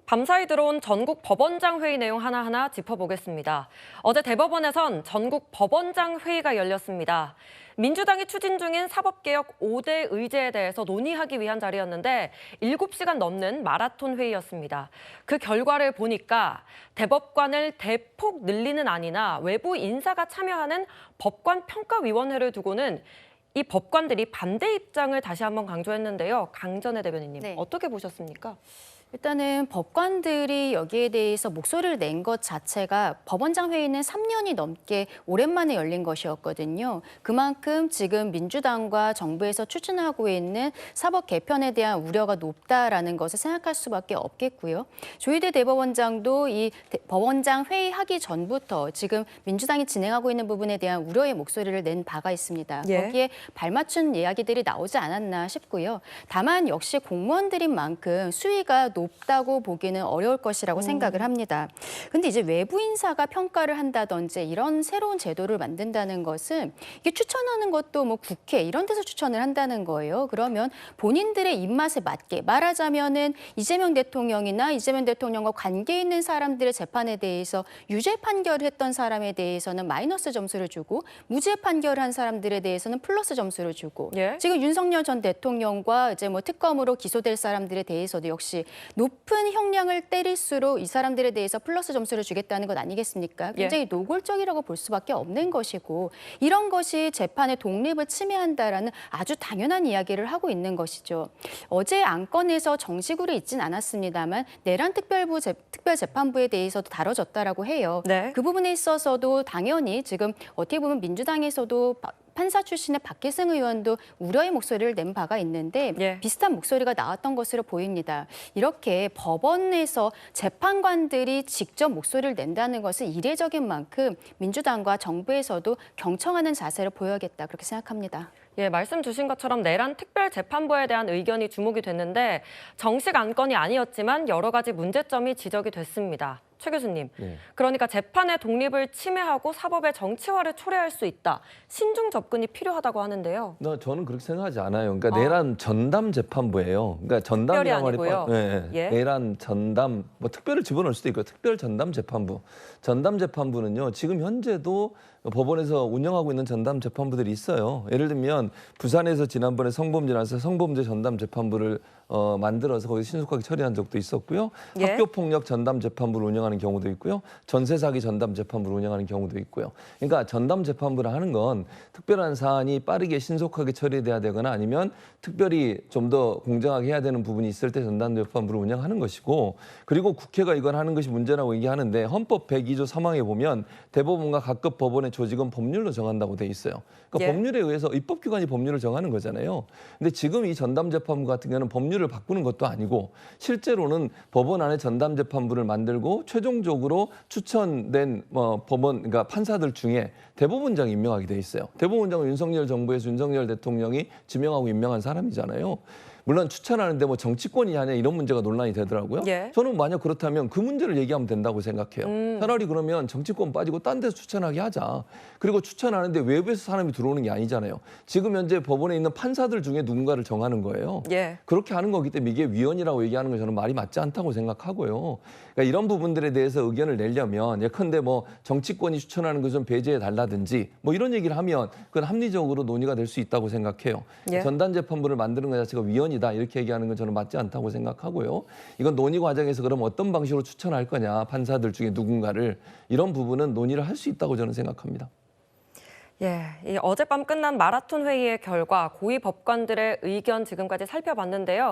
밤사이 들어온 전국 법원장 회의 내용 하나하나 짚어보겠습니다. 어제 대법원에선 전국 법원장 회의가 열렸습니다. 민주당이 추진 중인 사법개혁 5대 의제에 대해서 논의하기 위한 자리였는데 7시간 넘는 마라톤 회의였습니다. 그 결과를 보니까 대법관을 대폭 늘리는 안이나 외부 인사가 참여하는 법관평가위원회를 두고는 이 법관들이 반대 입장을 다시 한번 강조했는데요. 강전혜 대변인님, 네. 어떻게 보셨습니까? 일단은 법관들이 여기에 대해서 목소리를 낸 것 자체가 법원장 회의는 3년이 넘게 오랜만에 열린 것이었거든요. 그만큼 지금 민주당과 정부에서 추진하고 있는 사법 개편에 대한 우려가 높다라는 것을 생각할 수밖에 없겠고요. 조희대 대법원장도 이 법원장 회의하기 전부터 지금 민주당이 진행하고 있는 부분에 대한 우려의 목소리를 낸 바가 있습니다. 예. 거기에 발맞춘 이야기들이 나오지 않았나 싶고요. 다만 역시 공무원들인 만큼 수위가 높다고 보기는 어려울 것이라고 생각을 합니다. 근데 이제 외부 인사가 평가를 한다든지 이런 새로운 제도를 만든다는 것은 이게 추천하는 것도 뭐 국회 이런 데서 추천을 한다는 거예요. 그러면 본인들의 입맛에 맞게 말하자면은 이재명 대통령이나 이재명 대통령과 관계 있는 사람들의 재판에 대해서 유죄 판결을 했던 사람에 대해서는 마이너스 점수를 주고 무죄 판결을 한 사람들에 대해서는 플러스 점수를 주고 예. 지금 윤석열 전 대통령과 이제 뭐 특검으로 기소될 사람들에 대해서도 역시 높은 형량을 때릴수록 이 사람들에 대해서 플러스 점수를 주겠다는 것 아니겠습니까? 굉장히 노골적이라고 볼 수밖에 없는 것이고 이런 것이 재판의 독립을 침해한다라는 아주 당연한 이야기를 하고 있는 것이죠. 어제 안건에서 정식으로 있진 않았습니다만 내란 특별재판부에 대해서도 다뤄졌다라고 해요. 네. 그 부분에 있어서도 당연히 지금 어떻게 보면 민주당에서도 판사 출신의 박혜승 의원도 우려의 목소리를 낸 바가 있는데 예. 비슷한 목소리가 나왔던 것으로 보입니다. 이렇게 법원에서 재판관들이 직접 목소리를 낸다는 것은 이례적인 만큼 민주당과 정부에서도 경청하는 자세를 보여야겠다 그렇게 생각합니다. 예, 말씀 주신 것처럼 내란 특별재판부에 대한 의견이 주목이 됐는데 정식 안건이 아니었지만 여러 가지 문제점이 지적이 됐습니다. 최 교수님, 네. 그러니까 재판의 독립을 침해하고 사법의 정치화를 초래할 수 있다. 신중 접근이 필요하다고 하는데요. 저는 그렇게 생각하지 않아요. 그러니까 내란 전담 재판부예요. 그러니까 전담이란 말이 아니고요. 예. 내란 전담 뭐 특별을 집어넣을 수도 있고 특별 전담 재판부. 전담 재판부는요. 지금 현재도 법원에서 운영하고 있는 전담 재판부들이 있어요. 예를 들면 부산에서 지난번에 성범죄 나서 성범죄 전담 재판부를 만들어서 거기서 신속하게 처리한 적도 있었고요. 예. 학교폭력 전담 재판부를 운영하는 경우도 있고요. 전세 사기 전담 재판부를 운영하는 경우도 있고요. 그러니까 전담 재판부를 하는 건 특별한 사안이 빠르게 신속하게 처리돼야 되거나 아니면 특별히 좀 더 공정하게 해야 되는 부분이 있을 때 전담 재판부를 운영하는 것이고 그리고 국회가 이걸 하는 것이 문제라고 얘기하는데 헌법 102조 3항에 보면 대법원과 각급 법원의 조직은 법률로 정한다고 돼 있어요. 그러니까 예. 법률에 의해서 입법기관이 법률을 정하는 거잖아요. 근데 지금 이 전담재판부 같은 경우는 법률을 바꾸는 것도 아니고 실제로는 법원 안에 전담재판부를 만들고 최종적으로 추천된 법원, 그러니까 판사들 중에 대법원장이 임명하게 돼 있어요. 대법원장은 윤석열 정부에서 윤석열 대통령이 지명하고 임명한 사람이잖아요. 물론 추천하는데 뭐 정치권이 아니냐 이런 문제가 논란이 되더라고요. 예. 저는 만약 그렇다면 그 문제를 얘기하면 된다고 생각해요. 차라리 그러면 정치권 빠지고 딴 데서 추천하게 하자. 그리고 추천하는데 외부에서 사람이 들어오는 게 아니잖아요. 지금 현재 법원에 있는 판사들 중에 누군가를 정하는 거예요. 예. 그렇게 하는 거기 때문에 이게 위헌이라고 얘기하는 건 저는 말이 맞지 않다고 생각하고요. 그러니까 이런 부분들에 대해서 의견을 내려면 예컨대 뭐 정치권이 추천하는 거 좀 배제해 달라든지 뭐 이런 얘기를 하면 그건 합리적으로 논의가 될 수 있다고 생각해요. 예. 전담재판부를 만드는 것 자체가 위헌이다 이렇게 얘기하는 건 저는 맞지 않다고 생각하고요. 이건 논의 과정에서 그럼 어떤 방식으로 추천할 거냐 판사들 중에 누군가를 이런 부분은 논의를 할 수 있다고 저는 생각합니다. 예, 이 어젯밤 끝난 마라톤 회의의 결과 고위 법관들의 의견 지금까지 살펴봤는데요.